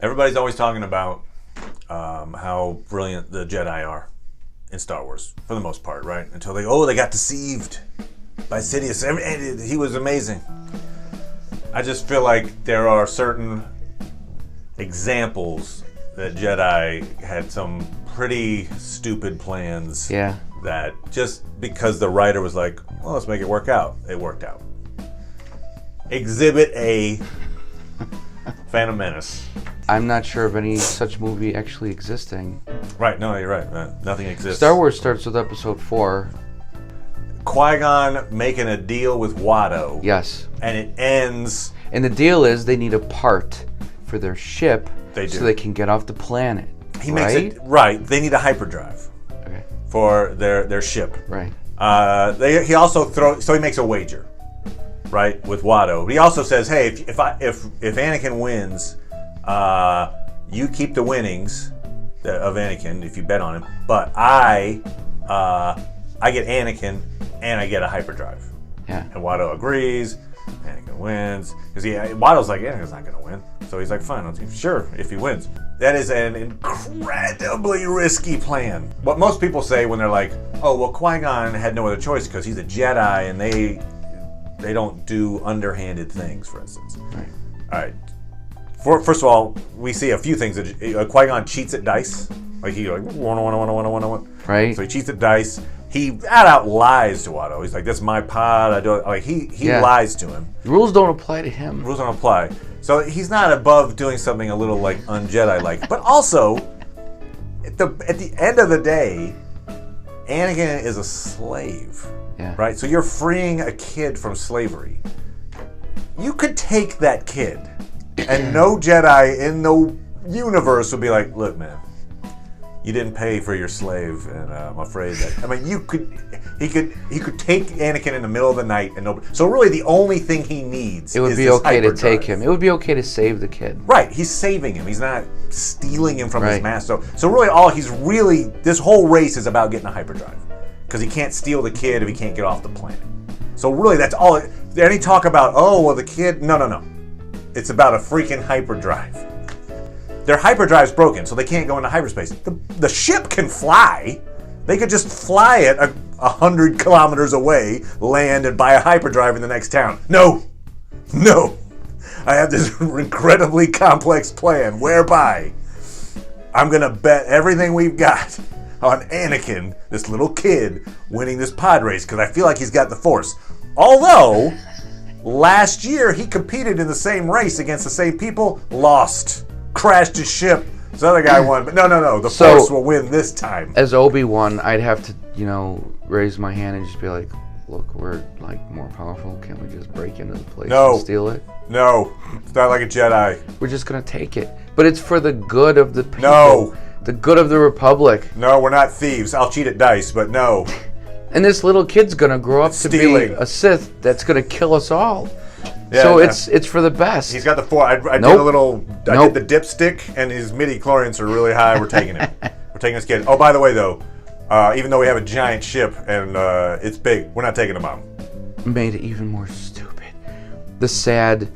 Everybody's always talking about how brilliant the Jedi are in Star Wars, for the most part, right? Until they got deceived by Sidious. He was amazing. I just feel like there are certain examples that Jedi had some pretty stupid plans. Yeah. That just because the writer was like, well, let's make it work out. It worked out. Exhibit A, Phantom Menace. I'm not sure of any such movie actually existing. Right, no, you're right. Nothing exists. Star Wars starts with episode 4. Qui Gon making a deal with Watto. Yes. And it ends. And the deal is they need a part for their ship They do. so they can get off the planet. He makes it right. They need a hyperdrive for their ship. Right. He also he makes a wager, right, with Watto. But he also says, hey, if Anakin wins, you keep the winnings of Anakin if you bet on him. But I get Anakin and I get a hyperdrive. Yeah. And Watto agrees. Anakin wins because Watto's like, Anakin's not going to win, so he's like, fine, sure, if he wins. That is an incredibly risky plan. What most people say when they're like, oh, well, Qui-Gon had no other choice because he's a Jedi and they don't do underhanded things, for instance. Right. All right. First of all, we see a few things that Qui-Gon cheats at dice. Like he one. Right. So he cheats at dice. He flat out lies to Watto. He's like, "This is my pod. I do it." Like he lies to him. The rules don't apply to him. Rules don't apply. So he's not above doing something a little like un-Jedi-like. But also, at the end of the day, Anakin is a slave. Yeah. Right. So you're freeing a kid from slavery. You could take that kid, and no Jedi in the universe would be like, "Look, man. You didn't pay for your slave, and I'm afraid that." I mean, he could take Anakin in the middle of the night, and nobody. So really, the only thing he needs. It would is be this okay to hyperdrive. take him. It would be okay to save the kid. Right, he's saving him. He's not stealing him from his Right. master. So really, this whole race is about getting a hyperdrive, because he can't steal the kid if he can't get off the planet. So really, that's all. Any talk about the kid? No. It's about a freaking hyperdrive. Their hyperdrive's broken, so they can't go into hyperspace. The ship can fly. They could just fly it 100 kilometers away, land, and buy a hyperdrive in the next town. No. I have this incredibly complex plan whereby I'm going to bet everything we've got on Anakin, this little kid, winning this pod race, because I feel like he's got the Force. Although, last year he competed in the same race against the same people, lost. Crashed his ship. This other guy won, but no. The Force will win this time. As Obi-Wan, I'd have to, raise my hand and just be like, "Look, we're like more powerful. Can't we just break into the place and steal it?" No, it's not like a Jedi. We're just gonna take it, but it's for the good of the people. No, the good of the Republic. No, we're not thieves. I'll cheat at dice, but no. And this little kid's gonna grow up to be a Sith that's gonna kill us all. Yeah, so it's for the best. He's got the Force. I did a little. I did the dipstick, and his midi-chlorians are really high. We're taking it. We're taking this kid. Oh, by the way, though, even though we have a giant ship and it's big, we're not taking the bomb. Made it even more stupid. The sad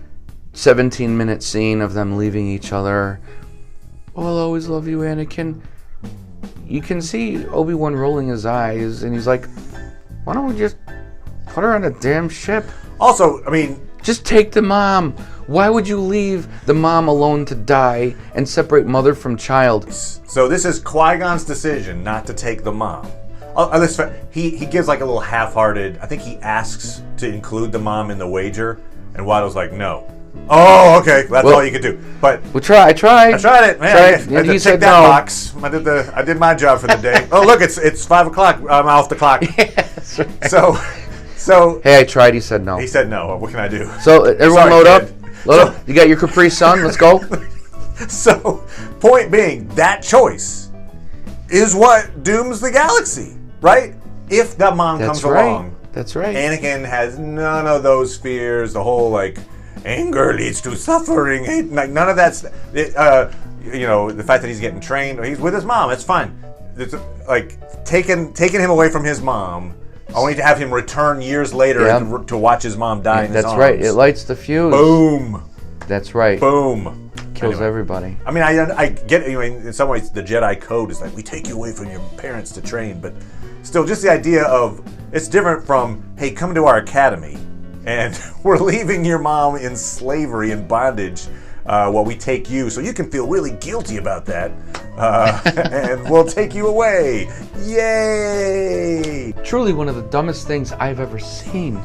17-minute scene of them leaving each other. Oh, I'll always love you, Anakin. You can see Obi-Wan rolling his eyes, and he's like, "Why don't we just put her on a damn ship?" Also, I mean, just take the mom. Why would you leave the mom alone to die and separate mother from child? So this is Qui-Gon's decision not to take the mom. He gives like a little half-hearted. I think he asks to include the mom in the wager, and Watto's like, no. Oh, okay, that's all you could do. But I tried. I tried it, man. I he said that no. Box. I did my job for the day. Oh, look, it's 5 o'clock. I'm off the clock. Yes, right. So hey, I tried. He said no. He said no. What can I do? So everyone load up. Load up. You got your Capri Sun. Let's go. So, point being, that choice is what dooms the galaxy, right? If the mom comes along. That's right. Anakin has none of those fears. The whole anger leads to suffering. Like none of that's. The fact that he's getting trained. He's with his mom. It's fine. It's taking him away from his mom. Only to have him return years later to watch his mom die in his arms. That's right. It lights the fuse. Boom. That's right. Boom. kills Anyway. everybody. I mean, I get it. I mean, in some ways, the Jedi code is like, we take you away from your parents to train, but still, just the idea of, it's different from, hey, come to our academy, and we're leaving your mom in slavery and bondage while we take you, so you can feel really guilty about that, and we'll take you away. Yay! Truly one of the dumbest things I've ever seen.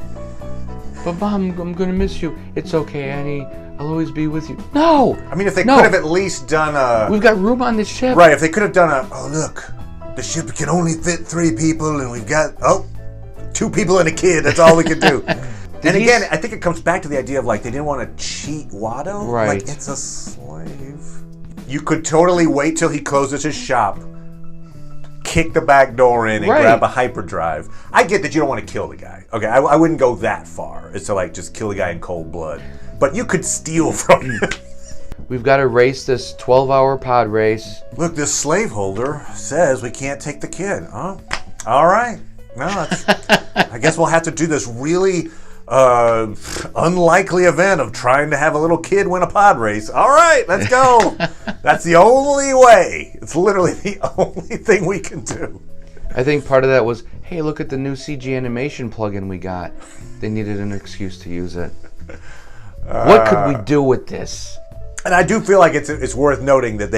But Mom, I'm gonna miss you. It's okay, Annie. I'll always be with you. No! I mean, if they could have at least done a... We've got room on the ship. Right, if they could have done a, oh, look, the ship can only fit 3 people, and we've got, 2 people and a kid. That's all we can do. And again, I think it comes back to the idea of, like, they didn't want to cheat Watto. Right. Like, it's a slave. You could totally wait till he closes his shop, kick the back door in, and grab a hyperdrive. I get that you don't want to kill the guy. Okay, I wouldn't go that far as to, like, just kill the guy in cold blood. But you could steal from him. We've got to race this 12-hour pod race. Look, this slaveholder says we can't take the kid. Huh? All right. No, I guess we'll have to do this really unlikely event of trying to have a little kid win a pod race. All right, let's go. That's the only way. It's literally the only thing we can do. I think part of that was, hey, look at the new CG animation plugin we got. They needed an excuse to use it. What could we do with this? And I do feel like it's worth noting that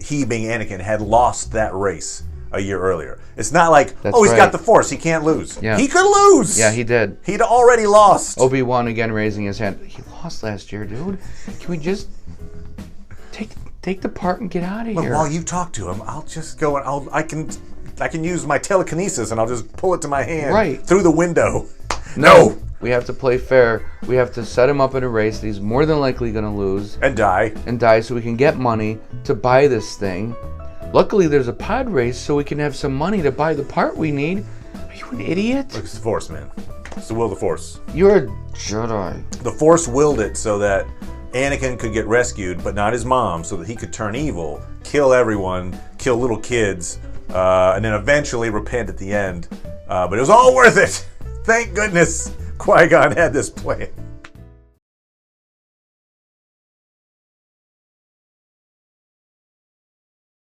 he being Anakin had lost that race a year earlier. It's not like, he's got the Force, he can't lose. Yeah. He could lose. Yeah, he did. He'd already lost. Obi-Wan again raising his hand. He lost last year, dude. Can we just take the part and get out of here? While you talk to him, I'll just go and I can use my telekinesis and I'll just pull it to my hand through the window. No. We have to play fair. We have to set him up in a race that he's more than likely going to lose. And die so we can get money to buy this thing. Luckily, there's a pod race so we can have some money to buy the part we need. Are you an idiot? Look, it's the Force, man. It's the will of the Force. You're a Jedi. The Force willed it so that Anakin could get rescued, but not his mom, so that he could turn evil, kill everyone, kill little kids, and then eventually repent at the end. But it was all worth it. Thank goodness Qui Gon had this plan.